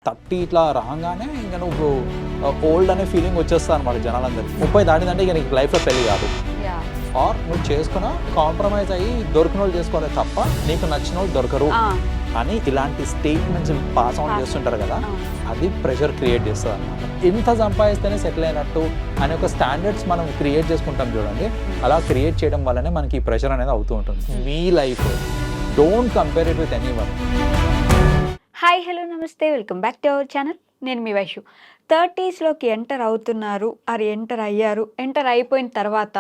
30 ఇట్లా రాగానే ఇంకా నువ్వు ఓల్డ్ అనే ఫీలింగ్ వచ్చేస్తా అనమాట జనాలందరికీ. 30 దాటిందంటే ఇక నీకు లైఫ్లో పెళ్ళి కాదు, ఆర్ నువ్వు చేసుకున్నా కాంప్రమైజ్ అయ్యి దొరికిన వాళ్ళు చేసుకోవాలి తప్ప నీకు నచ్చిన వాళ్ళు దొరకరు అని ఇలాంటి స్టేట్మెంట్స్ పాస్ ఆన్ చేస్తుంటారు కదా, అది ప్రెషర్ క్రియేట్ చేస్తుంది అన్నమాట. ఇంత సంపాదిస్తేనే సెటిల్ అయినట్టు అనే ఒక స్టాండర్డ్స్ మనం క్రియేట్ చేసుకుంటాం చూడండి, అలా క్రియేట్ చేయడం వల్లనే మనకి ఈ ప్రెషర్ అనేది అవుతూ ఉంటుంది. మీ life don't compare it with anyone. Hi hello నమస్తే, welcome back to our channel. నేను మీ వైషు. 30స్లోకి ఎంటర్ అవుతున్నారు, అది ఎంటర్ అయ్యారు, ఎంటర్ అయిపోయిన తర్వాత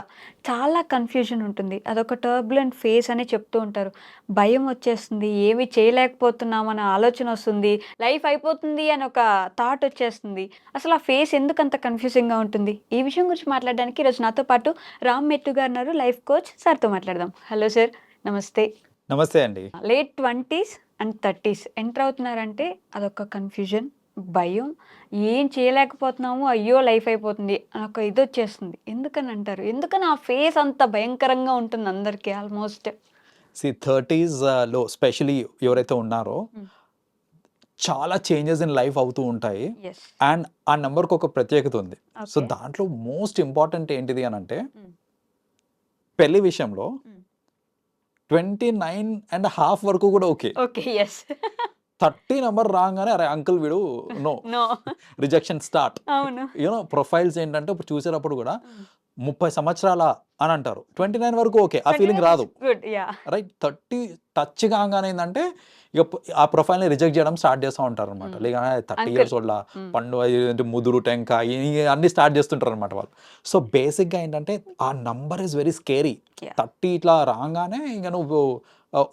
చాలా కన్ఫ్యూజన్ ఉంటుంది. అదొక టర్బులెంట్ ఫేస్ అని చెప్తూ ఉంటారు. భయం వచ్చేస్తుంది, ఏమి చేయలేకపోతున్నాం అన్న ఆలోచన వస్తుంది, లైఫ్ అయిపోతుంది అని ఒక థాట్ వచ్చేస్తుంది. అసలు ఆ ఫేస్ ఎందుకు అంత కన్ఫ్యూజింగ్గా ఉంటుంది? ఈ విషయం గురించి మాట్లాడడానికి ఈరోజు నాతో పాటు రామ్ మెట్టు గారు ఉన్నారు, లైఫ్ కోచ్. సార్తో మాట్లాడదాం. హలో సార్, నమస్తే. నమస్తే అండి. Late 20s and 30s enter అవుతున్నారంటే అదొక కన్ఫ్యూజన్, భయం, ఏం చేయలేకపోతున్నాము, అయ్యో లైఫ్ అయిపోతుంది అని ఒక ఇది వచ్చేస్తుంది. ఎందుకని అంటారు? ఎందుకని ఆ ఫేస్ అంత భయంకరంగా ఉంటుంది అందరికీ ఆల్మోస్ట్? 30sలో స్పెషలీ ఎవరైతే ఉన్నారో చాలా చేంజెస్ ఇన్ లైఫ్ అవుతూ ఉంటాయి. అండ్ ఆ నెంబర్కి ఒక ప్రత్యేకత ఉంది. సో దాంట్లో మోస్ట్ ఇంపార్టెంట్ ఏంటిది అని అంటే పెళ్లి విషయంలో 29.5 వరకు కూడా ఓకే. 30 నెంబర్ రాగానే అరే అంకుల్ వీడు no rejection start. You know profiles ఏంటంటే ఇప్పుడు చూసేటప్పుడు కూడా 30 సంవత్సరాల అని అంటారు, 29 వరకు ఓకే, ఆ ఫీలింగ్ రాదు. రైట్, 30 టచ్ కాగానే ఏంటంటే ఇక ఆ ప్రొఫైల్ని రిజెక్ట్ చేయడం స్టార్ట్ చేస్తూ ఉంటారు అనమాట. లేక 30 years ఓల్డ్ పండు ముదురు టెంక అన్ని స్టార్ట్ చేస్తుంటారు అనమాట వాళ్ళు. సో బేసిక్గా ఏంటంటే ఆ నంబర్ ఈజ్ వెరీ స్కేరీ. 30 ఇట్లా రాగానే ఇంకా నువ్వు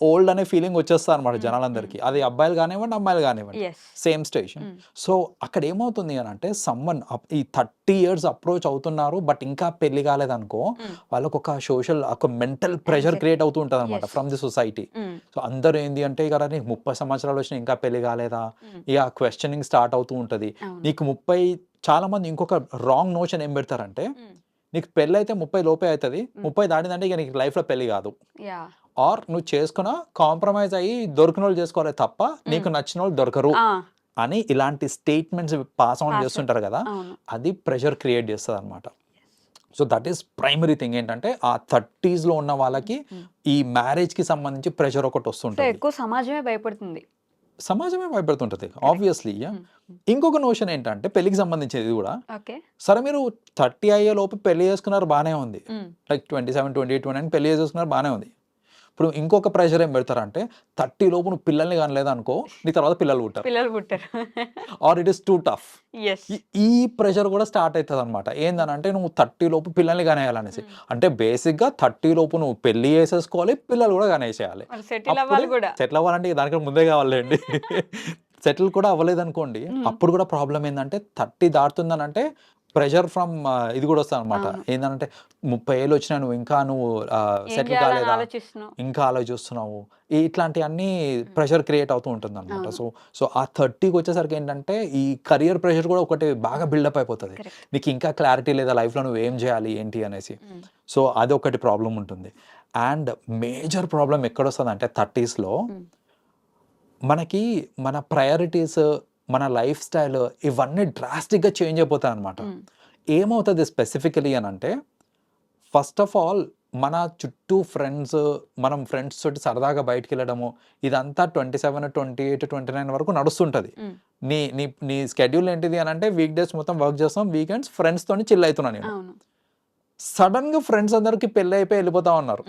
ఓల్డ్ అనే ఫీలింగ్ వచ్చేస్తా అనమాట జనాలందరికీ. అది అబ్బాయిలు కానివ్వండి, అమ్మాయిలు కానివ్వండి, సేమ్ స్టేషన్. సో అక్కడ ఏమవుతుంది అని అంటే సమ్మన్ ఈ 30 years అప్రోచ్ అవుతున్నారు, బట్ ఇంకా పెళ్లి కాలేదనుకో, వాళ్ళకు ఒక సోషల్ ఒక మెంటల్ ప్రెషర్ క్రియేట్ అవుతూ ఉంటుంది అనమాట ఫ్రమ్ ది సొసైటీ. సో అందరూ ఏంది అంటే ఇక నీకు 30 సంవత్సరాలు వచ్చినా ఇంకా పెళ్లి కాలేదా, ఇక క్వశ్చనింగ్ స్టార్ట్ అవుతూ ఉంటుంది. నీకు 30 చాలా మంది ఇంకొక రాంగ్ నోషన్ ఏం పెడతారంటే నీకు పెళ్ళి అయితే 30 లోపే అవుతుంది, 30 దాటిందంటే ఇక నీకు లైఫ్లో పెళ్లి కాదు, ఆర్ నువ్వు చేసుకున్నా కాంప్రమైజ్ అయ్యి దొరికిన వాళ్ళు చేసుకోవాలి తప్ప నీకు నచ్చిన వాళ్ళు దొరకరు అని ఇలాంటి స్టేట్మెంట్స్ పాస్ ఆన్ చేస్తుంటారు కదా, అది ప్రెషర్ క్రియేట్ చేస్తుంది అనమాట. So that is primary thing ఏంటంటే ఆ 30sలో ఉన్న వాళ్ళకి ఈ మ్యారేజ్కి సంబంధించి ప్రెషర్ ఒకటి వస్తుంటుంది. ఎక్కువ సమాజమే భయపడుతుంది, సమాజమే భయపడుతుంటది ఆబ్వియస్లీ. ఇంకొక నోషన్ ఏంటంటే పెళ్లికి సంబంధించేది కూడా, సరే మీరు 30 అయ్యే లోపు పెళ్లి చేసుకున్నారు బాగానే ఉంది, లైక్ 27, 28, 29 పెళ్లి చేసుకున్నారు బాగానే ఉంది. ఇప్పుడు ఇంకొక ప్రెషర్ ఏం పెడతారంటే 30 లోపు నువ్వు పిల్లల్ని కానలేదు అనుకో, నీ తర్వాత పిల్లలు పుట్టారు, or it is too tough. ఈ ప్రెషర్ కూడా స్టార్ట్ అవుతుంది అనమాట. ఏందనంటే నువ్వు 30 లోపు పిల్లల్ని కానేయాలనేసి, అంటే బేసిక్గా 30 లోపు నువ్వు పెళ్లి చేసేసుకోవాలి, పిల్లలు కూడా కానేసేయాలి. సెటిల్ అవ్వాలంటే దానికంటే ముందే కావాలండి. సెటిల్ కూడా అవ్వలేదు అనుకోండి, అప్పుడు కూడా ప్రాబ్లం ఏంటంటే 30 దాటుతుందనంటే ప్రెషర్ ఫ్రమ్ ఇది కూడా వస్తుంది అనమాట. ఏంటంటే 30 ఏళ్ళు వచ్చినా నువ్వు ఇంకా నువ్వు సెటిల్ కాలేదా, ఇంకా ఆలోచిస్తున్నావు, ఇట్లాంటివన్నీ ప్రెషర్ క్రియేట్ అవుతూ ఉంటుంది అనమాట. సో ఆ 30కి వచ్చేసరికి ఏంటంటే ఈ కెరియర్ ప్రెషర్ కూడా ఒకటి బాగా బిల్డప్ అయిపోతుంది. నీకు ఇంకా క్లారిటీ లేదా లైఫ్లో నువ్వు ఏం చేయాలి ఏంటి అనేసి. సో అది ఒకటి ప్రాబ్లం ఉంటుంది. అండ్ మేజర్ ప్రాబ్లం ఎక్కడ వస్తుంది అంటే 30sలో మనకి మన ప్రయారిటీస్, మన లైఫ్ స్టైల్ ఇవన్నీ డ్రాస్టిక్గా చేంజ్ అయిపోతాయి అనమాట. ఏమవుతుంది స్పెసిఫికలీ అని అంటే, ఫస్ట్ ఆఫ్ ఆల్ మన చుట్టూ ఫ్రెండ్స్, మనం ఫ్రెండ్స్ తోటి సరదాగా బయటకు వెళ్ళడము, ఇదంతా 27, 28, 29 వరకు నడుస్తుంటుంది. నీ నీ నీ స్కెడ్యూల్ ఏంటిది అని అంటే వీక్ డేస్ మొత్తం వర్క్ చేస్తాం, వీకెండ్స్ ఫ్రెండ్స్తో చిల్ అవుతున్నాను నేను. సడన్గా ఫ్రెండ్స్ అందరికి పెళ్ళి అయిపోయి వెళ్ళిపోతా ఉన్నారు.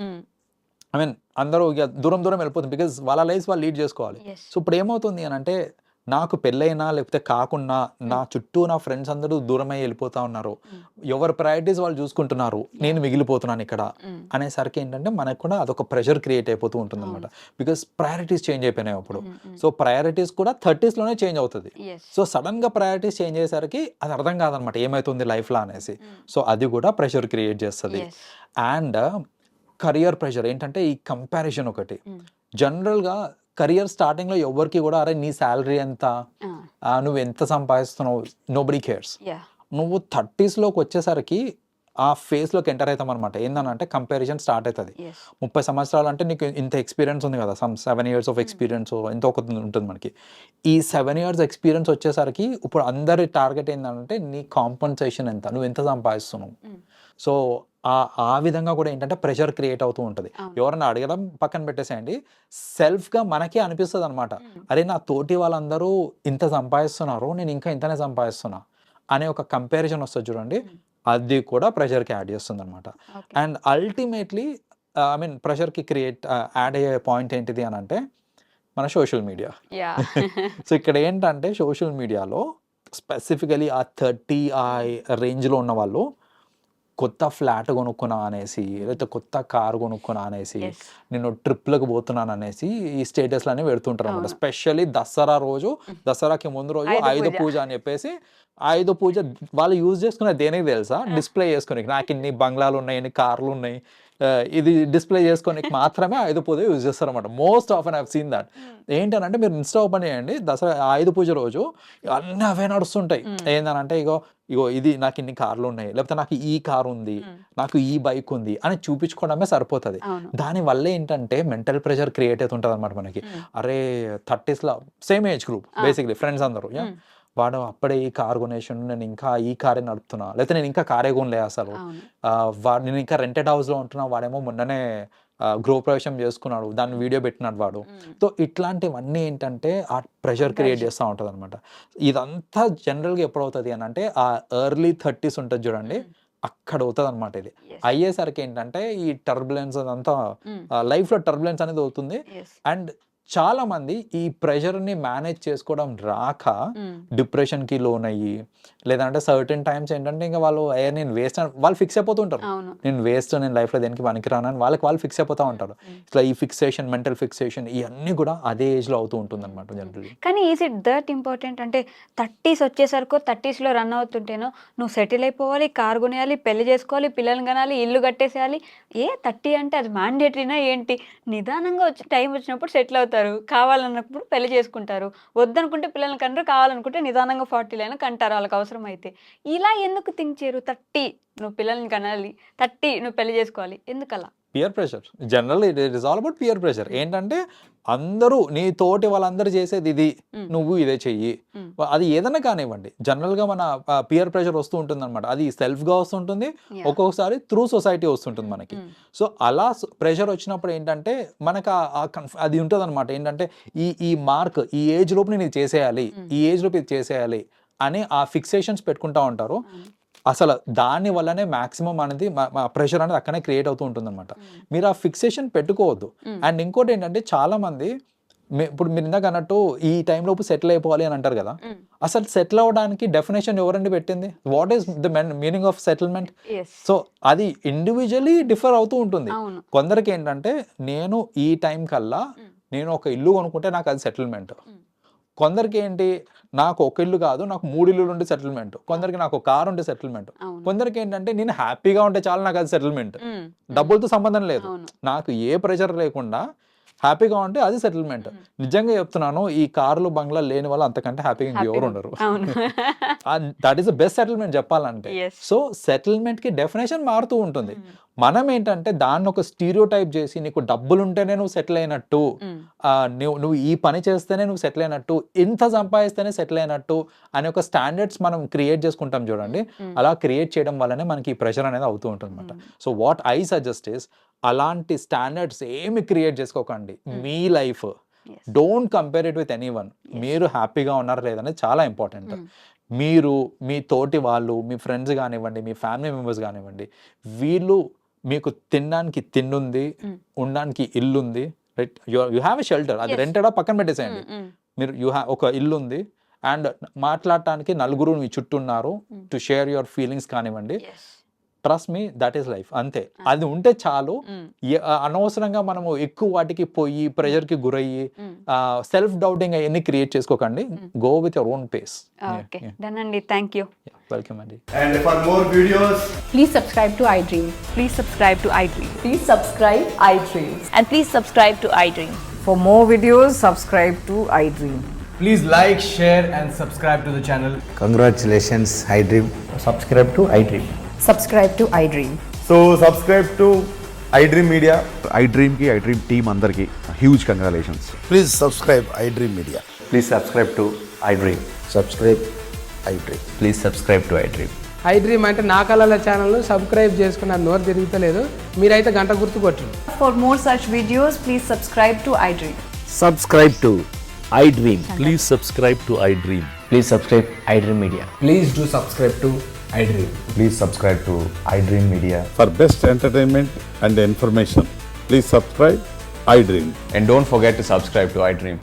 ఐ మీన్ అందరూ ఇక దూరం వెళ్ళిపోతుంది, బికాజ్ వాళ్ళ లైఫ్ వాళ్ళు లీడ్ చేసుకోవాలి. సో ఇప్పుడు ఏమవుతుంది అని అంటే నాకు పెళ్ళైనా లేకపోతే కాకుండా నా చుట్టూ నా ఫ్రెండ్స్ అందరూ దూరమై వెళ్ళిపోతా ఉన్నారు, ఎవరి ప్రయారిటీస్ వాళ్ళు చూసుకుంటున్నారు, నేను మిగిలిపోతున్నాను ఇక్కడ అనేసరికి ఏంటంటే మనకు కూడా అదొక ప్రెషర్ క్రియేట్ అయిపోతూ ఉంటుంది అనమాట. బికాస్ ప్రయారిటీస్ చేంజ్ అయిపోయినాయి అప్పుడు. సో ప్రయారిటీస్ కూడా 30sలోనే చేంజ్ అవుతుంది. సో సడన్గా ప్రయారిటీస్ చేంజ్ అయ్యేసరికి అది అర్థం కాదనమాట ఏమవుతుంది లైఫ్లో అనేసి. సో అది కూడా ప్రెషర్ క్రియేట్ చేస్తుంది. అండ్ కెరియర్ ప్రెషర్ ఏంటంటే ఈ కంపారిజన్ ఒకటి. జనరల్గా కెరియర్ స్టార్టింగ్లో ఎవరికి కూడా అరే నీ శాలరీ ఎంత, నువ్వు ఎంత సంపాదిస్తున్నావు, నోబడీ కేర్స్. నువ్వు 30sలోకి వచ్చేసరికి ఆ ఫేజ్లోకి ఎంటర్ అవుతాం అనమాట. ఏందనంటే కంపారిజన్ స్టార్ట్ అవుతుంది. Yes. 30 సంవత్సరాలు అంటే నీకు ఇంత ఎక్స్పీరియన్స్ ఉంది కదా, 7 years ఆఫ్ ఎక్స్పీరియన్స్ ఎంతో ఒకటి ఉంటుంది మనకి. ఈ 7 years ఎక్స్పీరియన్స్ వచ్చేసరికి ఇప్పుడు అందరి టార్గెట్ ఏంటంటే నీ కాంపన్సేషన్ ఎంత, నువ్వు ఎంత సంపాదిస్తున్నావు. సో ఆ విధంగా కూడా ఏంటంటే ప్రెషర్ క్రియేట్ అవుతూ ఉంటుంది. ఎవరన్నా అడగడం పక్కన పెట్టేసేయండి, సెల్ఫ్గా మనకే అనిపిస్తుంది అనమాట, అరే నా తోటి వాళ్ళందరూ ఇంత సంపాదిస్తున్నారు, నేను ఇంకా ఇంతనే సంపాదిస్తున్నా అనే ఒక కంపారిజన్ వస్తుంది చూడండి, అది కూడా ప్రెషర్కి యాడ్ చేస్తుంది అనమాట. అండ్ అల్టిమేట్లీ ఐ మీన్ ప్రెషర్కి యాడ్ అయ్యే పాయింట్ ఏంటిది అని అంటే మన సోషల్ మీడియా. సో ఇక్కడ ఏంటంటే సోషల్ మీడియాలో స్పెసిఫికలీ ఆ 30 ఆ రేంజ్లో ఉన్న వాళ్ళు కొత్త ఫ్లాట్ కొనుక్కున్నా అనేసి, లేకపోతే కొత్త కారు కొనుక్కున్నా అనేసి, నేను ట్రిప్లకు పోతున్నాను అనేసి ఈ స్టేటస్లన్నీ పెడుతుంటారు అనమాట. స్పెషల్లీ దసరా రోజు, దసరాకి ముందు రోజు ఆయుధ పూజ అని చెప్పేసి, ఆయుధ పూజ వాళ్ళు యూజ్ చేసుకునే దేనికి తెలుసా, డిస్ప్లే చేసుకుని నాకు ఇన్ని బంగ్లాలు ఉన్నాయి, ఇన్ని కార్లు ఉన్నాయి, ఇది డిస్ప్లే చేసుకోనికి మాత్రమే ఆయుధ పూజ యూజ్ చేస్తారు అనమాట. Most often I've seen that. ఏంటనంటే మీరు ఇన్స్టా ఓపెన్ చేయండి, దసరా ఆయుధ పూజ రోజు అన్నీ అవే నడుస్తుంటాయి. ఏంటనంటే ఇగో ఇది నాకు ఇన్ని కార్లు ఉన్నాయి, లేకపోతే నాకు ఈ కారు ఉంది, నాకు ఈ బైక్ ఉంది అని చూపించుకోవడమే సరిపోతుంది. దానివల్ల ఏంటంటే మెంటల్ ప్రెషర్ క్రియేట్ అవుతుంటుంది అనమాట మనకి. అరే 30sలో same age group basically friends అందరూ, వాడు అప్పుడే ఈ కార్ కొనేసాడు, నేను ఇంకా ఈ కారే నడుపుతున్నా, లేకపోతే నేను ఇంకా కారే కొనలే అసలు, నేను ఇంకా రెంటెడ్ హౌస్లో ఉంటున్నా, వాడేమో మొన్ననే గృహప్రవేశం చేసుకున్నాడు, దాన్ని వీడియో పెట్టినాడు వాడు. సో ఇట్లాంటివన్నీ ఏంటంటే ఆ ప్రెషర్ క్రియేట్ చేస్తూ ఉంటుంది అనమాట. ఇదంతా జనరల్గా ఎప్పుడు అవుతుంది అని అంటే ఆ ఎర్లీ 30s ఉంటుంది చూడండి, అక్కడ అవుతుంది అనమాట. ఇది అయ్యేసరికి ఏంటంటే ఈ టర్బులెన్స్ అదంతా లైఫ్లో టర్బులెన్స్ అనేది అవుతుంది. అండ్ చాలా మంది ఈ ప్రెషర్ని మేనేజ్ చేసుకోవడం రాక డిప్రెషన్కి లోన్ అయ్యి, లేదంటే సర్టెన్ టైమ్స్ ఏంటంటే ఇంకా వాళ్ళు నేను వేస్ట్ వాళ్ళు ఫిక్స్ అయిపోతుంటారు, నేను వేస్ట్, నేను లైఫ్లో దేనికి పనికిరాను అని వాళ్ళు ఫిక్స్ అయిపోతూ ఉంటారు. ఇట్లా ఈ ఫిక్సేషన్, మెంటల్ ఫిక్సేషన్ ఇవన్నీ కూడా అదే ఏజ్లో అవుతూ ఉంటుంది అనమాట జనరల్లీ. కానీ ఈజ్ ఇట్ దట్ ఇంపార్టెంట్? అంటే 30s వచ్చేసరికి 30sలో రన్ అవుతుంటేనో నువ్వు సెటిల్ అయిపోవాలి, కారు కొనేయాలి, పెళ్లి చేసుకోవాలి, పిల్లల్ని కనాలి, ఇల్లు కట్టేసేయాలి, 30 అంటే అది మ్యాండేటరీనా ఏంటి? నిదానంగా వచ్చి టైం వచ్చినప్పుడు సెటిల్ అవుతారు, కావాలన్నప్పుడు పెళ్లి చేసుకుంటారు, వద్దనుకుంటే పిల్లల్ని కంటారు, కావాలనుకుంటే నిదానంగా 40 కంటారు వాళ్ళకి అవసరం అయితే. ఇలా ఎందుకు థింక్ చేయరు? 30 నువ్వు పిల్లల్ని కనాలి, 30 నువ్వు పెళ్లి చేసుకోవాలి, ఎందుకలా? Peer pressure. General it is all about peer pressure. ఏంటంటే అందరూ నీ తోటి వాళ్ళందరూ చేసేది ఇది, నువ్వు ఇదే చెయ్యి. అది ఏదైనా కానివ్వండి, జనరల్గా మన పియర్ ప్రెషర్ వస్తూ ఉంటుంది అనమాట. అది సెల్ఫ్గా వస్తుంటుంది, ఒక్కొక్కసారి త్రూ సొసైటీ వస్తుంటుంది మనకి. సో అలా ప్రెషర్ వచ్చినప్పుడు ఏంటంటే మనకు అది ఉంటుంది అనమాట. ఏంటంటే ఈ మార్క్, ఈ ఏజ్ లోపు నేను ఇది చేసేయాలి, ఈ ఏజ్ లోపు ఇది చేసేయాలి అని ఆ ఫిక్సేషన్స్ పెట్టుకుంటా ఉంటారు. అసలు దాని వల్లనే మ్యాక్సిమం అనేది ప్రెషర్ అనేది అక్కడనే క్రియేట్ అవుతూ ఉంటుంది అనమాట. మీరు ఆ ఫిక్సేషన్ పెట్టుకోవద్దు. అండ్ ఇంకోటి ఏంటంటే చాలా మంది ఇప్పుడు మీరు ఇందాక అన్నట్టు ఈ టైంలోపు సెటిల్ అయిపోవాలి అని అంటారు కదా, అసలు సెటిల్ అవ్వడానికి డెఫినేషన్ ఎవరండి పెట్టింది? What is the meaning of settlement? So అది ఇండివిజువల్లీ డిఫర్ అవుతూ ఉంటుంది. కొందరికి ఏంటంటే నేను ఈ టైం కల్లా నేను ఒక ఇల్లు కొనుక్కుంటే నాకు అది సెటిల్మెంట్. కొందరికి ఏంటి, నాకు ఒక ఇల్లు కాదు, నాకు 3 ఇల్లులు ఉంటే సెటిల్మెంట్. కొందరికి నాకు ఒక కారు ఉంటే సెటిల్మెంట్. కొందరికి ఏంటంటే నేను హ్యాపీగా ఉంటే చాలు, నాకు అది సెటిల్మెంట్. డబ్బులతో సంబంధం లేదు, నాకు ఏ ప్రెషర్ లేకుండా హ్యాపీగా ఉంటే అది సెటిల్మెంట్. నిజంగా చెప్తున్నాను, ఈ కార్లు బంగ్లా లేని వాళ్ళు అంతకంటే హ్యాపీగా ఎవరు ఉండరు. That is the best settlement చెప్పాలంటే. సో సెటిల్మెంట్ కి డెఫినేషన్ మారుతూ ఉంటుంది. మనం ఏంటంటే దాన్ని ఒక స్టీరియో టైప్ చేసి, నీకు డబ్బులు ఉంటేనే నువ్వు సెటిల్ అయినట్టు, నువ్వు ఈ పని చేస్తేనే నువ్వు సెటిల్ అయినట్టు, ఇంత సంపాదిస్తేనే సెటిల్ అయినట్టు అనే ఒక స్టాండర్డ్స్ మనం క్రియేట్ చేసుకుంటాం చూడండి. అలా క్రియేట్ చేయడం వల్లనే మనకి ఈ ప్రెషర్ అనేది అవుతూ ఉంటుంది అనమాట. So what I suggest is, అలాంటి స్టాండర్డ్స్ ఏమి క్రియేట్ చేసుకోకండి. మీ life don't compare it with anyone. మీరు హ్యాపీగా ఉన్నారా లేదనేది చాలా ఇంపార్టెంట్. మీరు మీ తోటి వాళ్ళు, మీ ఫ్రెండ్స్ కానివ్వండి, మీ ఫ్యామిలీ మెంబర్స్ కానివ్వండి, వీళ్ళు మీకు తినడానికి తిండుంది, ఉండడానికి ఇల్లు ఉంది, right? You have a shelter. అది రెంటెడా పక్కన పెట్టేసేయండి. మీరు ఒక ఇల్లు ఉంది అండ్ మాట్లాడటానికి నలుగురు మీ చుట్టూ ఉన్నారు, టు షేర్ యువర్ ఫీలింగ్స్ కానివ్వండి. Trust me, that is life. అంతే, అది ఉంటే చాలు. అనవసరంగా మనము ఎక్కువ వాటికి పోయి ప్రెషర్కి గురయ్యి సెల్ఫ్ డౌటింగ్ అవన్నీ క్రియేట్ చేసుకోకండి. Go with your own pace. Okay, done అండి. Thank you. వెల్కమ్ అండి. And for more videos, please subscribe to iDream. Please subscribe to iDream. Please subscribe iDream. And please subscribe to iDream. For more videos, subscribe to iDream. please like, share and subscribe to the channel. Congratulations, iDream. Subscribe to iDream. Subscribe to iDream. So subscribe to iDream Media. iDream team అందరికి huge congratulations. Please subscribe iDream Media. Please subscribe to iDream. Subscribe iDream. Please subscribe to iDream. iDream అంటే నా కళల ఛానల్ను subscribe చేసుకున్న నోరు తిరుగుతలేదు, మీరైతే గంట గుర్తు కొట్టండి. For more such videos, please subscribe to iDream. Subscribe to iDream. Please subscribe to iDream. Please subscribe iDream Media. Please do subscribe to iDream. Please subscribe to iDream media. For best entertainment and information, please subscribe iDream. And don't forget to subscribe to iDream.